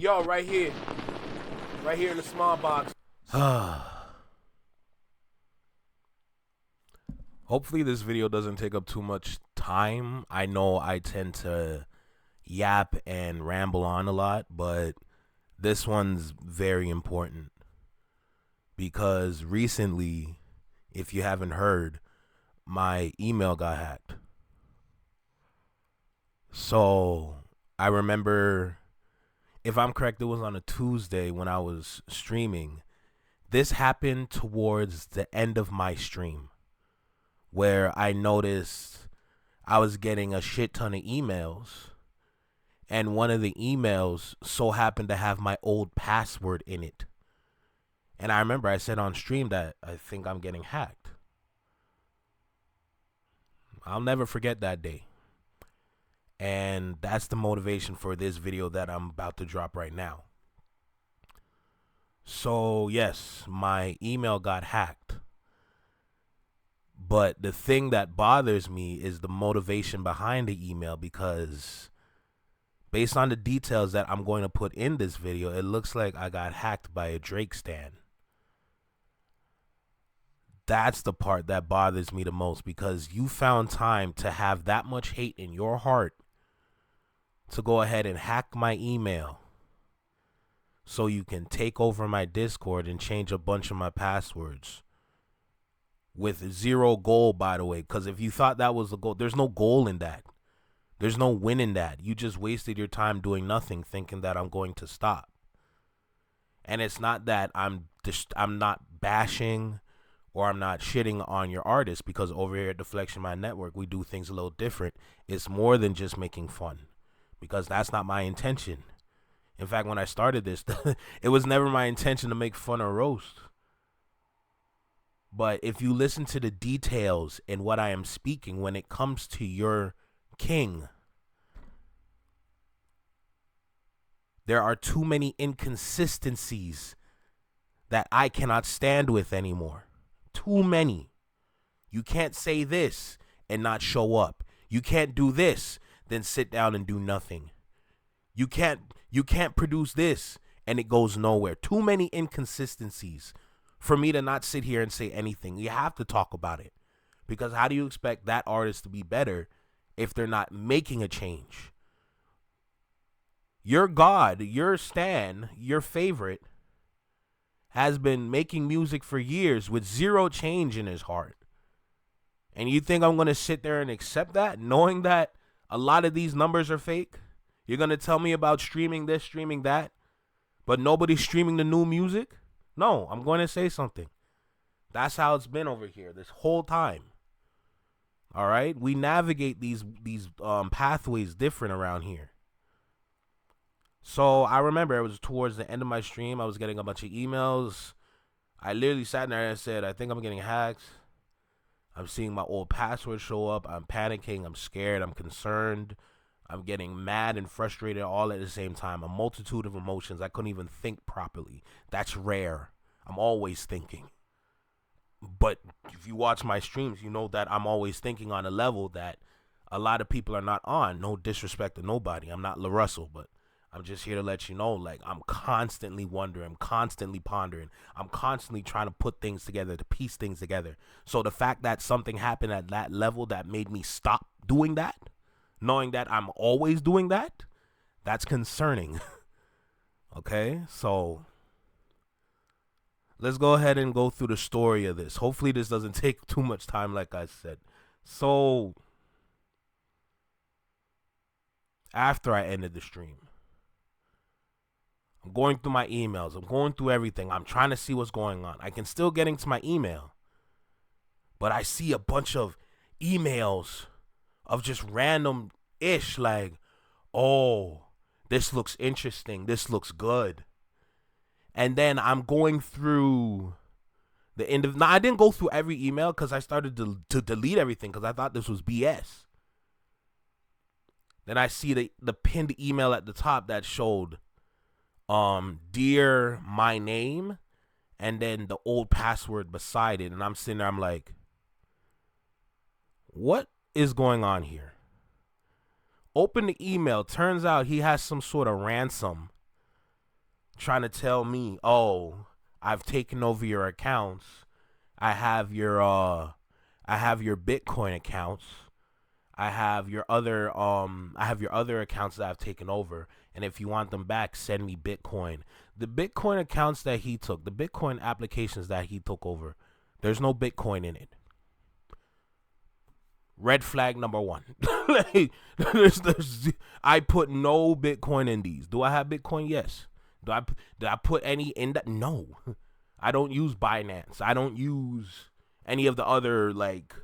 Yo, right here. Right here in the small box. Hopefully this video doesn't take up too much time. I know I tend to yap and ramble on a lot, but this one's very important because recently, if you haven't heard, my email got hacked. So I remember, if I'm correct, it was on a Tuesday when I was streaming. This happened towards the end of my stream, where I noticed I was getting a shit ton of emails, and one of the emails so happened to have my old password in it. And I remember I said on stream that I think I'm getting hacked. I'll never forget that day. And that's the motivation for this video that I'm about to drop right now. So yes, my email got hacked. But the thing that bothers me is the motivation behind the email, because based on the details that I'm going to put in this video, it looks like I got hacked by a Drake stan. That's the part that bothers me the most, because you found time to have that much hate in your heart to go ahead and hack my email so you can take over my Discord and change a bunch of my passwords with zero goal, by the way. Because if you thought that was the goal, there's no goal in that. There's no win in that. You just wasted your time doing nothing thinking that I'm going to stop. And it's not that I'm not bashing or I'm not shitting on your artist, because over here at Deflection My Network, we do things a little different. It's more than just making fun, because that's not my intention. In fact, when I started this, it was never my intention to make fun or roast. But if you listen to the details in what I am speaking when it comes to your king, there are too many inconsistencies that I cannot stand with anymore. Too many. You can't say this and not show up. You can't do this, then sit down and do nothing. You can't produce this and it goes nowhere. Too many inconsistencies for me to not sit here and say anything. You have to talk about it, because how do you expect that artist to be better if they're not making a change? Your God, your stan, your favorite, has been making music for years with zero change in his heart. And you think I'm going to sit there and accept that, knowing that a lot of these numbers are fake? You're going to tell me about streaming this, streaming that, but nobody's streaming the new music? No, I'm going to say something. That's how it's been over here this whole time. All right? We navigate these pathways different around here. So I remember it was towards the end of my stream. I was getting a bunch of emails. I literally sat there and said, I think I'm getting hacked. I'm seeing my old password show up. I'm panicking. I'm scared. I'm concerned. I'm getting mad and frustrated all at the same time. A multitude of emotions. I couldn't even think properly. That's rare. I'm always thinking. But if you watch my streams, you know that I'm always thinking on a level that a lot of people are not on. No disrespect to nobody. I'm not La Russell, but I'm just here to let you know, like, I'm constantly wondering, I'm constantly pondering, I'm constantly trying to put things together, to piece things together. So the fact that something happened at that level that made me stop doing that, knowing that I'm always doing that, that's concerning. Okay, so let's go ahead and go through the story of this. Hopefully this doesn't take too much time, like I said. So after I ended the stream, I'm going through my emails. I'm going through everything. I'm trying to see what's going on. I can still get into my email, but I see a bunch of emails of just random-ish, like, oh, this looks interesting. This looks good. And then I'm going through the end of... Now, I didn't go through every email because I started to delete everything because I thought this was BS. Then I see the pinned email at the top that showed... dear my name, and then the old password beside it. And I'm sitting there, I'm like, what is going on here? Open the email. Turns out he has some sort of ransom trying to tell me, oh, I've taken over your accounts. I have your Bitcoin accounts. I have your other accounts that I've taken over, and if you want them back, send me Bitcoin. The Bitcoin accounts that he took, the Bitcoin applications that he took over, there's no Bitcoin in it. Red flag number one. Like, I put no Bitcoin in these. Do I have Bitcoin? Yes. Did I put any in that? No. I don't use Binance. I don't use any of the other like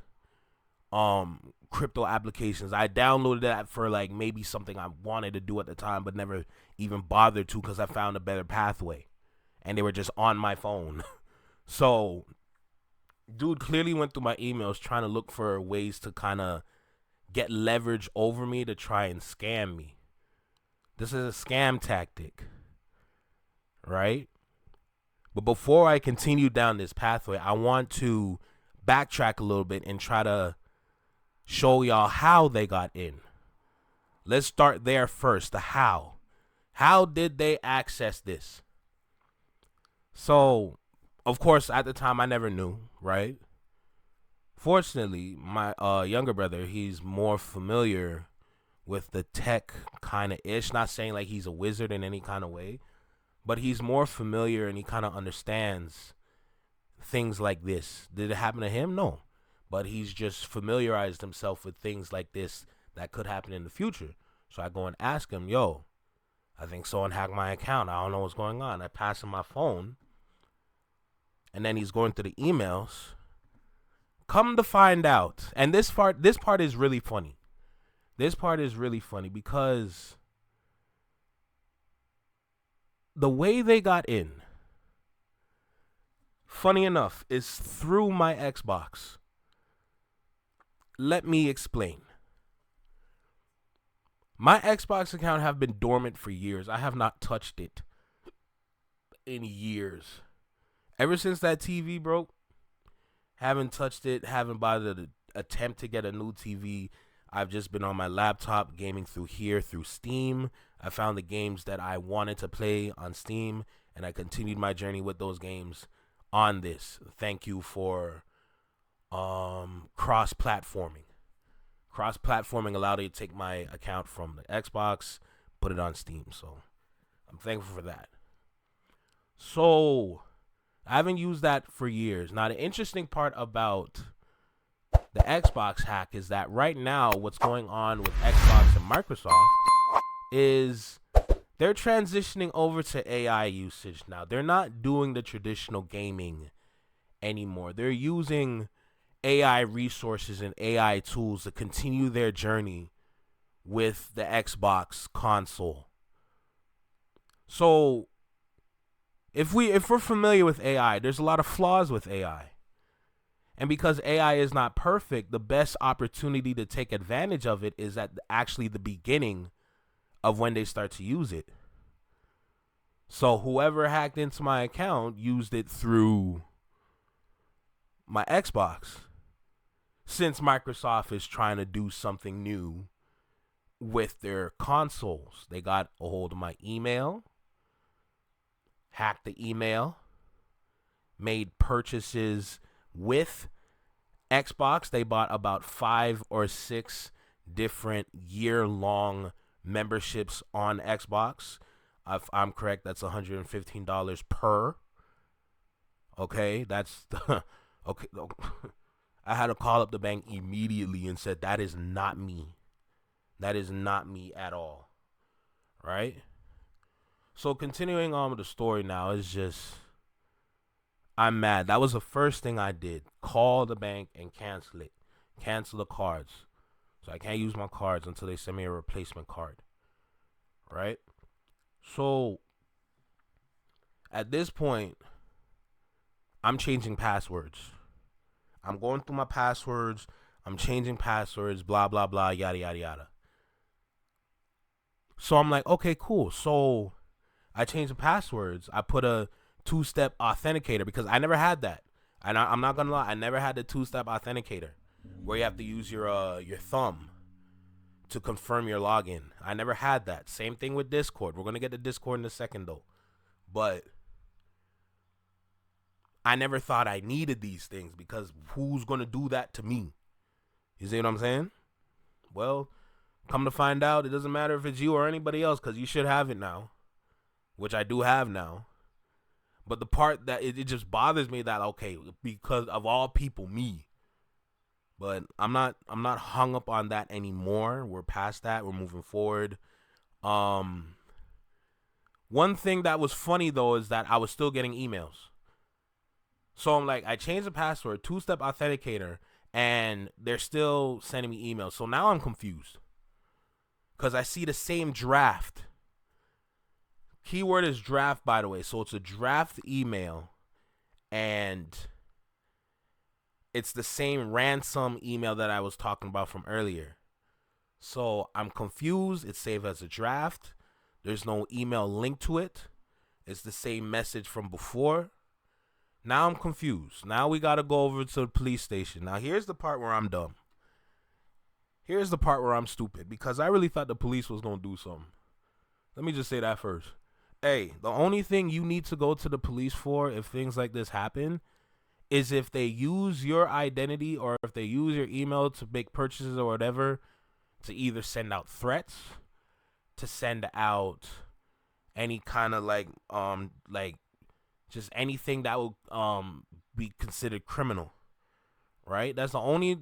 crypto applications. I downloaded that for like maybe something I wanted to do at the time, but never even bothered to because I found a better pathway, and they were just on my phone. So, dude clearly went through my emails trying to look for ways to kind of get leverage over me to try and scam me. This is a scam tactic, right? But before I continue down this pathway, I want to backtrack a little bit and try to show y'all how they got in. Let's start there first, the how. How did they access this? So, of course, at the time, I never knew, right? Fortunately, my younger brother, he's more familiar with the tech kind of ish. Not saying like he's a wizard in any kind of way, but he's more familiar and he kind of understands things like this. Did it happen to him? No. But he's just familiarized himself with things like this that could happen in the future. So I go and ask him, yo, I think someone hacked my account. I don't know what's going on. I pass him my phone. And then he's going through the emails. Come to find out. And this part is really funny. This part is really funny because the way they got in, funny enough, is through my Xbox. Let me explain. My Xbox account have been dormant for years. I have not touched it in years. Ever since that TV broke, haven't touched it, haven't bothered to attempt to get a new TV. I've just been on my laptop gaming through Steam. I found the games that I wanted to play on Steam, and I continued my journey with those games on this. Thank you for cross-platforming. Cross-platforming allowed me to take my account from the Xbox, put it on Steam. So I'm thankful for that. So I haven't used that for years. Now, the interesting part about the Xbox hack is that right now what's going on with Xbox and Microsoft is they're transitioning over to AI usage now. They're not doing the traditional gaming anymore. They're using AI resources and AI tools to continue their journey with the Xbox console. So if we're familiar with AI, there's a lot of flaws with AI. And because AI is not perfect, the best opportunity to take advantage of it is at actually the beginning of when they start to use it. So whoever hacked into my account used it through my Xbox. Since Microsoft is trying to do something new with their consoles, they got a hold of my email, hacked the email, made purchases with Xbox. They bought about 5 or 6 different year-long memberships on Xbox. If I'm correct, that's $115 per. Okay, that's the okay. I had to call up the bank immediately and said that is not me. That is not me at all. Right? So continuing on with the story now is just, I'm mad. That was the first thing I did. Call the bank and cancel it. Cancel the cards. So I can't use my cards until they send me a replacement card. Right? So at this point, I'm changing passwords. I'm going through my passwords. I'm changing passwords, blah, blah, blah, yada, yada, yada. So I'm like, okay, cool. So I changed the passwords. I put a 2-step authenticator because I never had that. And I'm not going to lie. I never had the 2-step authenticator where you have to use your thumb to confirm your login. I never had that. Same thing with Discord. We're going to get to Discord in a second, though. But I never thought I needed these things because who's going to do that to me? You see what I'm saying? Well, come to find out, it doesn't matter if it's you or anybody else because you should have it now, which I do have now. But the part that it just bothers me that, okay, because of all people, me. But I'm not hung up on that anymore. We're past that. We're moving forward. One thing that was funny though is that I was still getting emails. So I'm like, I changed the password, 2-step authenticator, and they're still sending me emails. So now I'm confused because I see the same draft. Keyword is draft, by the way. So it's a draft email, and it's the same ransom email that I was talking about from earlier. So I'm confused. It's saved as a draft. There's no email linked to it. It's the same message from before. Now I'm confused. Now we got to go over to the police station. Now here's the part where I'm dumb. Here's the part where I'm stupid because I really thought the police was going to do something. Let me just say that first. Hey, the only thing you need to go to the police for if things like this happen is if they use your identity or if they use your email to make purchases or whatever, to either send out threats, to send out any kind of like just anything that would be considered criminal, right? That's the only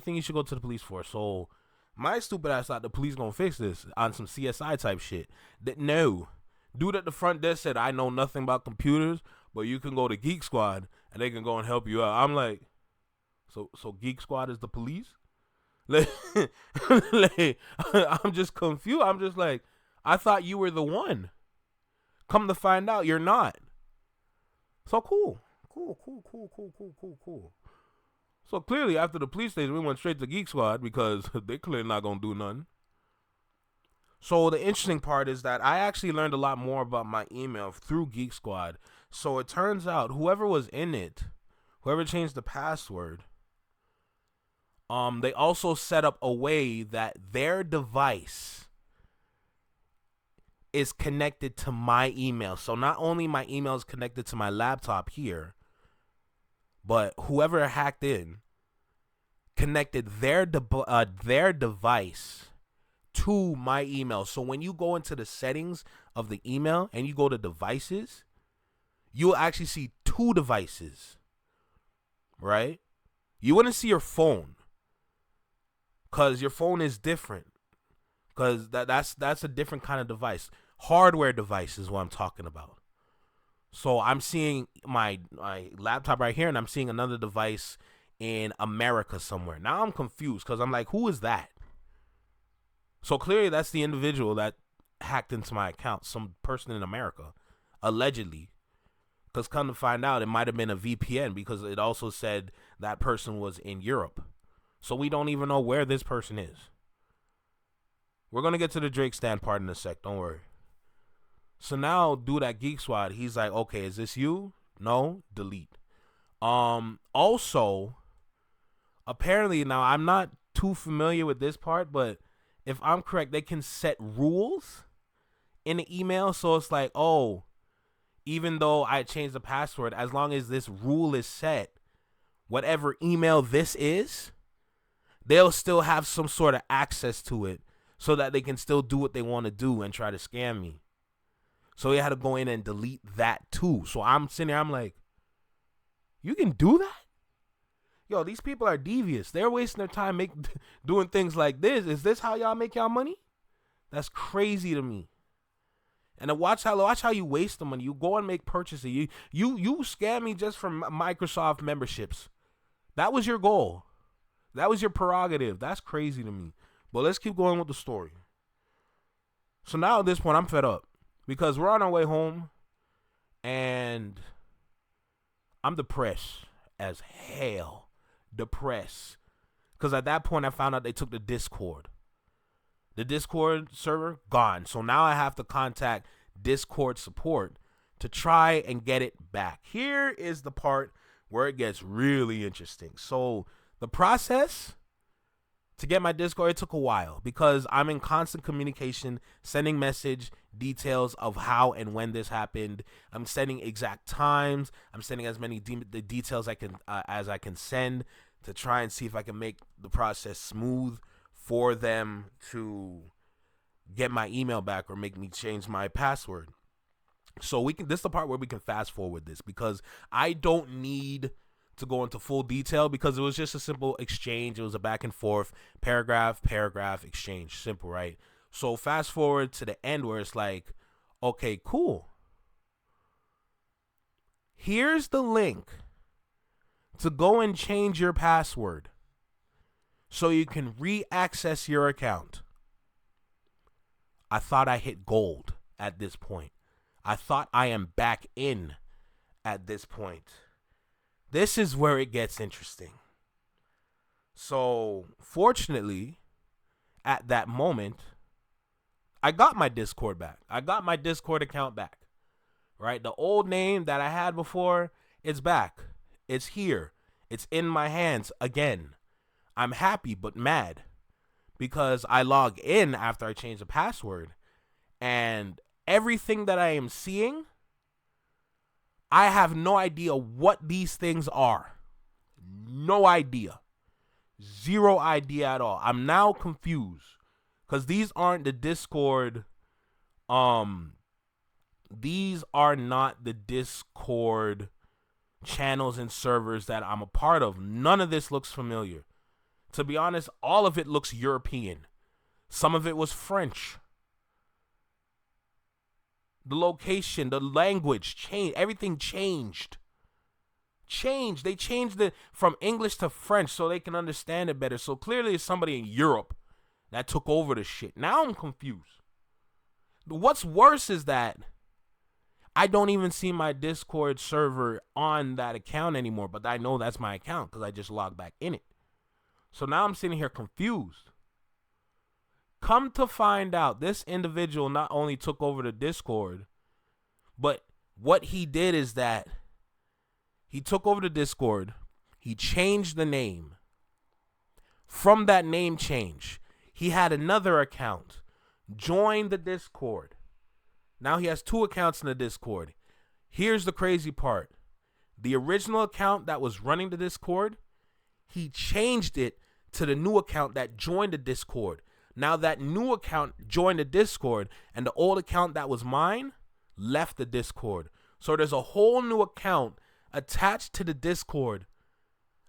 thing you should go to the police for. So my stupid ass thought the police gonna fix this on some CSI type shit. That no, dude at the front desk said, I know nothing about computers, but you can go to Geek Squad and they can go and help you out. I'm like, so Geek Squad is the police? Like, I'm just confused. I'm just like, I thought you were the one. Come to find out, you're not. So cool. So clearly, after the police station, we went straight to Geek Squad because they clearly not gonna do nothing. So the interesting part is that I actually learned a lot more about my email through Geek Squad. So it turns out whoever was in it, whoever changed the password, they also set up a way that their device is connected to my email. So not only my email is connected to my laptop here, but whoever hacked in connected their device to my email. So when you go into the settings of the email and you go to devices, you'll actually see 2 devices, right? You wouldn't see your phone because your phone is different because that's a different kind of device. Hardware device is what I'm talking about. So I'm seeing my laptop right here, and I'm seeing another device in America somewhere. Now I'm confused because I'm like, who is that? So clearly that's the individual that hacked into my account, some person in America, allegedly. Because come to find out, it might have been a VPN because it also said that person was in Europe. So we don't even know where this person is. We're going to get to the Drake stand part in a sec. Don't worry. So now, dude at Geek Squad, he's like, okay, is this you? No, delete. Also, apparently, now I'm not too familiar with this part, but if I'm correct, they can set rules in the email. So it's like, oh, even though I changed the password, as long as this rule is set, whatever email this is, they'll still have some sort of access to it so that they can still do what they want to do and try to scam me. So he had to go in and delete that too. So I'm sitting there, I'm like, you can do that? Yo, these people are devious. They're wasting their time doing things like this. Is this how y'all make y'all money? That's crazy to me. And then watch how you waste the money. You go and make purchases. You scam me just for Microsoft memberships. That was your goal. That was your prerogative. That's crazy to me. But let's keep going with the story. So now at this point, I'm fed up. Because we're on our way home, and I'm depressed as hell. Depressed. Because at that point, I found out they took the Discord. The Discord server, gone. So now I have to contact Discord support to try and get it back. Here is the part where it gets really interesting. So the process To get my Discord, it took a while because I'm in constant communication, sending message details of how and when this happened. I'm sending exact times. I'm sending as many the details I can as I can send to try and see if I can make the process smooth for them to get my email back or make me change my password. So we can. This is the part where we can fast forward this because I don't need to go into full detail because it was just a simple exchange. It was a back and forth, paragraph, exchange. Simple, right? So fast forward to the end where it's like, okay, cool. Here's the link to go and change your password so you can re-access your account. I thought I hit gold at this point. I thought I am back in at this point. This is where it gets interesting. So, fortunately, at that moment, I got my Discord back. I got my Discord account back. Right? The old name that I had before, it's back. It's here. It's in my hands again. I'm happy but mad because I log in after I change the password and everything that I am seeing, I have no idea what these things are. No idea. Zero idea at all. I'm now confused because these aren't the Discord. These are not the Discord channels and servers that I'm a part of. None of this looks familiar. To be honest, all of it looks European. Some of it was French. The location, the language changed. Everything changed. They changed it from English to French so they can understand it better. So clearly it's somebody in Europe that took over the shit. Now I'm confused. What's worse is that I don't even see my Discord server on that account anymore, but I know that's my account because I just logged back in it. So now I'm sitting here confused. Come to find out, this individual not only took over the Discord, but what he did is that he took over the Discord, he changed the name. From that name change, he had another account, joined the Discord. Now he has 2 accounts in the Discord. Here's the crazy part. The original account that was running the Discord, he changed it to the new account that joined the Discord. Now that new account joined the Discord and the old account that was mine left the Discord. So there's a whole new account attached to the Discord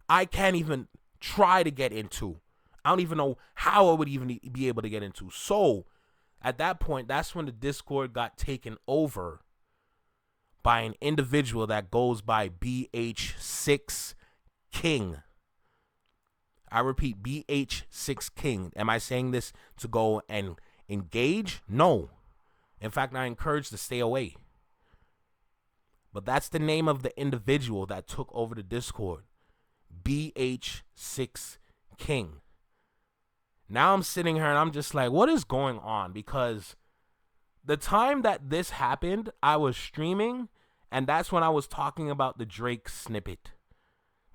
I can't even try to get into. I don't even know how I would even be able to get into. So at that point, that's when the Discord got taken over by an individual that goes by BH6 King. I repeat, BH6 King. Am I saying this to go and engage? No. In fact, I encourage to stay away. But that's the name of the individual that took over the Discord. BH6 King. Now I'm sitting here and I'm just like, what is going on? Because the time that this happened, I was streaming, and that's when I was talking about the Drake snippet.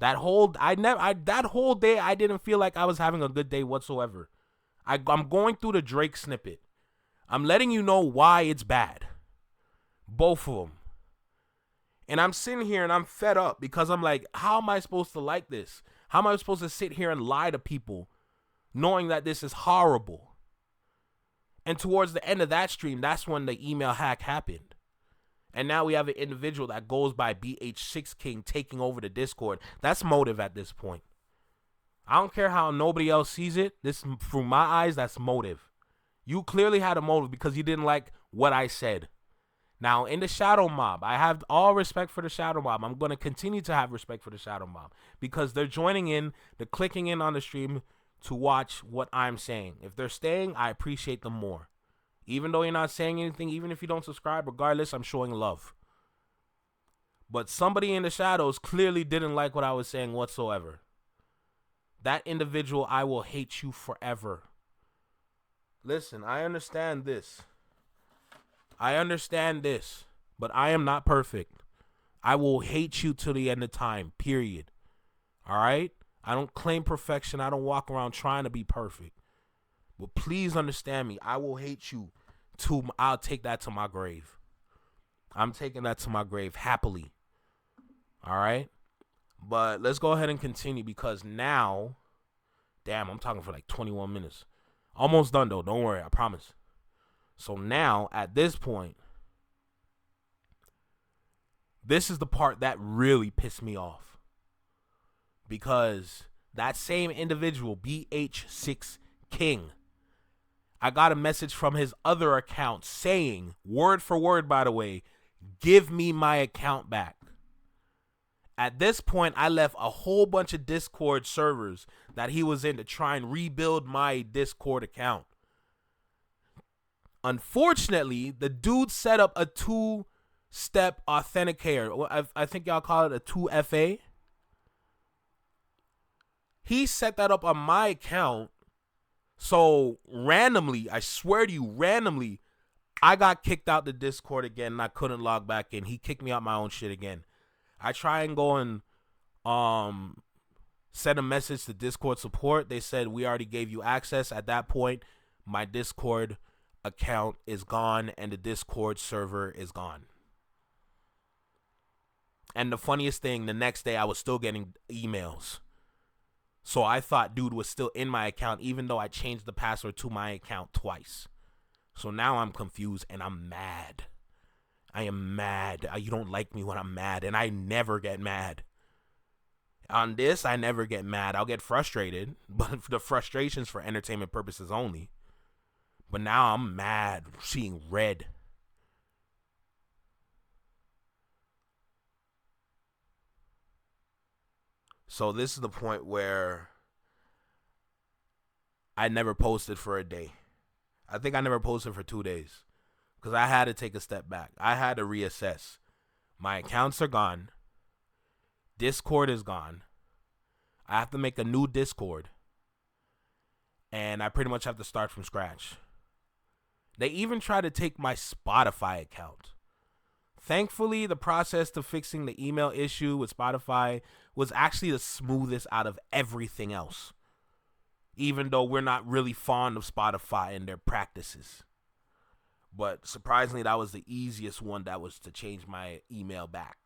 That whole day, I didn't feel like I was having a good day whatsoever. I'm going through the Drake snippet. I'm letting you know why it's bad. Both of them. And I'm sitting here and I'm fed up because I'm like, how am I supposed to like this? How am I supposed to sit here and lie to people knowing that this is horrible? And towards the end of that stream, that's when the email hack happened. And now we have an individual that goes by BH6 King taking over the Discord. That's motive at this point. I don't care how nobody else sees it. This, through my eyes, that's motive. You clearly had a motive because you didn't like what I said. Now, in the Shadow Mob, I have all respect for the Shadow Mob. I'm going to continue to have respect for the Shadow Mob because they're joining in, they're clicking in on the stream to watch what I'm saying. If they're staying, I appreciate them more. Even though you're not saying anything, even if you don't subscribe, regardless, I'm showing love. But somebody in the shadows clearly didn't like what I was saying whatsoever. That individual, I will hate you forever. Listen, I understand this. But I am not perfect. I will hate you till the end of time, period. All right? I don't claim perfection. I don't walk around trying to be perfect. But please understand me. I will hate you I'll take that to my grave. I'm taking that to my grave happily. All right? But let's go ahead and continue because now, damn, I'm talking for like 21 minutes. Almost done though. Don't worry. I promise. So now, at this point, this is the part that really pissed me off. Because that same individual, BH6 King, I got a message from his other account saying, word for word, by the way, give me my account back. At this point, I left a whole bunch of Discord servers that he was in to try and rebuild my Discord account. Unfortunately, the dude set up a 2-step authenticator. I think y'all call it a 2FA. He set that up on my account. So randomly, I swear to you, randomly, I got kicked out the Discord again and I couldn't log back in. He kicked me out my own shit again. I try and go and send a message to Discord support. They said we already gave you access. At that point, my Discord account is gone and the Discord server is gone. And the funniest thing, the next day I was still getting emails. So I thought dude was still in my account even though I changed the password to my account twice. So now I'm confused and I'm mad. I am mad. You don't like me when I'm mad, and I never get mad. On this, I never get mad. I'll get frustrated, but the frustration's for entertainment purposes only. But now I'm mad, seeing red. So this is the point where I never posted for a day. I think I never posted for 2 days. Because I had to take a step back. I had to reassess. My accounts are gone. Discord is gone. I have to make a new Discord. And I pretty much have to start from scratch. They even tried to take my Spotify account. Thankfully, the process to fixing the email issue with Spotify was actually the smoothest out of everything else. Even though we're not really fond of Spotify and their practices. But surprisingly, that was the easiest one, that was to change my email back.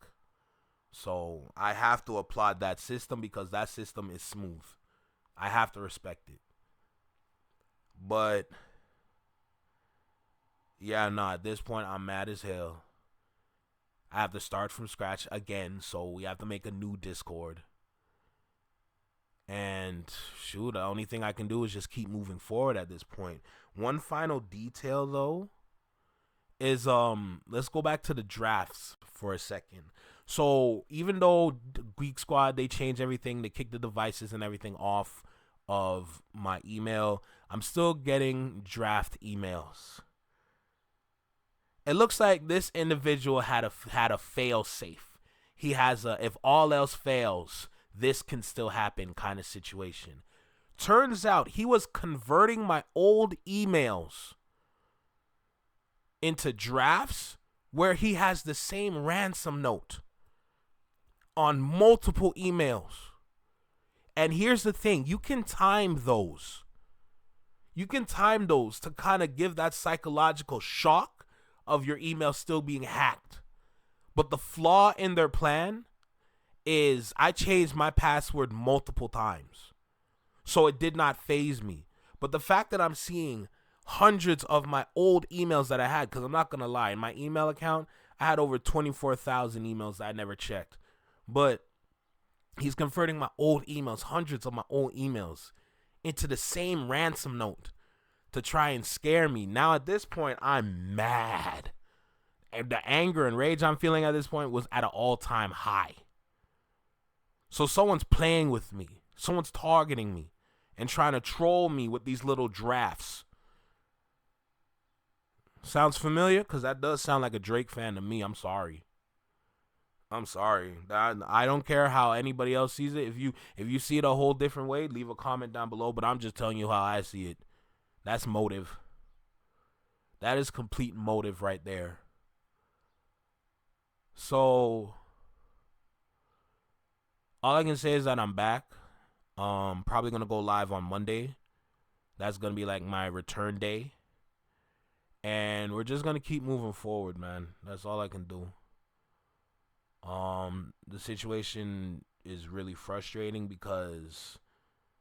So I have to applaud that system because that system is smooth. I have to respect it. But yeah, at this point, I'm mad as hell. I have to start from scratch again, so we have to make a new Discord. And shoot, the only thing I can do is just keep moving forward at this point. One final detail, though, is let's go back to the drafts for a second. So even though Geek Squad, they changed everything, they kicked the devices and everything off of my email, I'm still getting draft emails. It looks like this individual had a fail safe. He has a if all else fails, this can still happen kind of situation. Turns out he was converting my old emails into drafts where he has the same ransom note on multiple emails. And here's the thing, you can time those. You can time those to kind of give that psychological shock of your email still being hacked. But the flaw in their plan is I changed my password multiple times. So it did not faze me. But the fact that I'm seeing hundreds of my old emails that I had, because I'm not going to lie, in my email account, I had over 24,000 emails that I never checked. But he's converting my old emails, hundreds of my old emails, into the same ransom note to try and scare me. Now at this point, I'm mad. And the anger and rage I'm feeling at this point was at an all-time high. So someone's playing with me. Someone's targeting me and trying to troll me with these little drafts. Sounds familiar? Because that does sound like a Drake fan to me. I'm sorry. I don't care how anybody else sees it. If you see it a whole different way, leave a comment down below. But I'm just telling you how I see it. That's motive. That is complete motive right there. So all I can say is that I'm back. Probably gonna go live on Monday. That's gonna be like my return day. And we're just gonna keep moving forward, man. That's all I can do. The situation is really frustrating because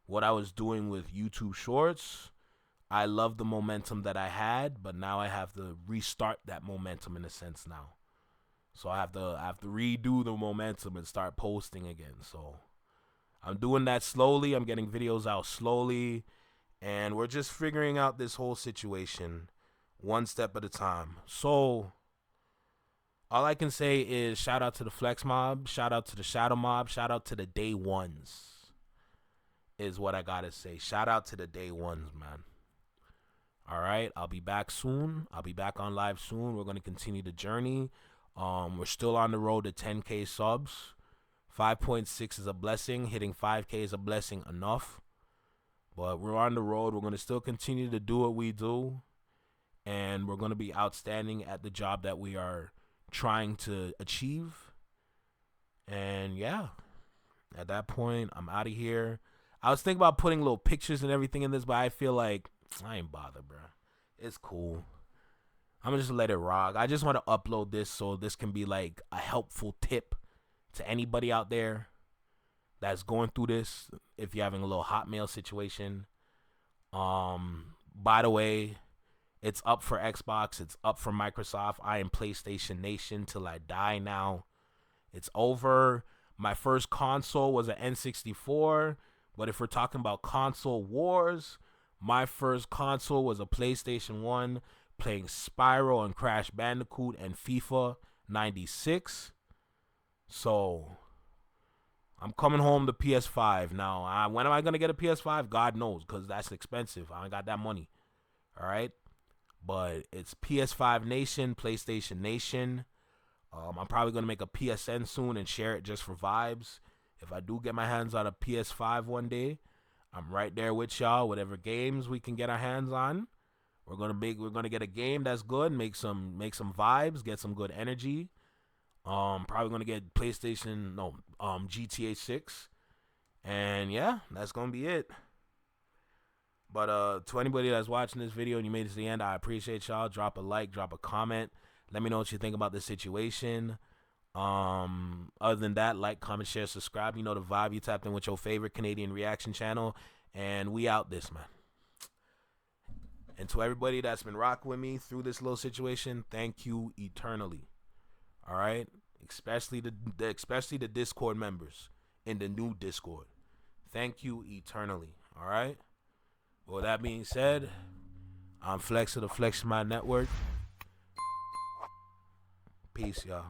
what I was doing with YouTube Shorts, I love the momentum that I had, but now I have to restart that momentum in a sense now. So I have to redo the momentum and start posting again. So I'm doing that slowly. I'm getting videos out slowly, and we're just figuring out this whole situation one step at a time. So all I can say is shout out to the Flex Mob, shout out to the Shadow Mob, shout out to the Day Ones is what I gotta say. Shout out to the Day Ones, man. All right, I'll be back soon. I'll be back on live soon. We're gonna continue the journey. We're still on the road to 10K subs. 5.6 is a blessing. Hitting 5K is a blessing enough. But we're on the road. We're gonna still continue to do what we do, and we're gonna be outstanding at the job that we are trying to achieve. And yeah, at that point, I'm out of here. I was thinking about putting little pictures and everything in this, but I feel like I ain't bothered, bro. It's cool. I'm gonna just let it rock. I just want to upload this so this can be like a helpful tip to anybody out there that's going through this. If you're having a little Hotmail situation, by the way, it's up for Xbox. It's up for Microsoft. I am PlayStation Nation till I die now. It's over. My first console was an N64. But if we're talking about console wars, my first console was a PlayStation 1 playing Spyro and Crash Bandicoot and FIFA 96. So I'm coming home to PS5. Now, when am I going to get a PS5? God knows, because that's expensive. I ain't got that money. All right? But it's PS5 Nation, PlayStation Nation. I'm probably going to make a PSN soon and share it just for vibes. If I do get my hands on a PS5 one day, I'm right there with y'all. Whatever games we can get our hands on, we're gonna get a game that's good, make some vibes, get some good energy. Probably gonna get GTA 6, and yeah, that's gonna be it. But to anybody that's watching this video and you made it to the end, I appreciate y'all. Drop a like, drop a comment. Let me know what you think about this situation. Other than that, like, comment, share, subscribe. You know the vibe. You tapped in with your favorite Canadian reaction channel, and we out this, man. And to everybody that's been rocking with me through this little situation, thank you eternally. All right, especially the Discord members in the new Discord. Thank you eternally. All right. Well, that being said, I'm Flex of the Flex My Network. Peace, y'all.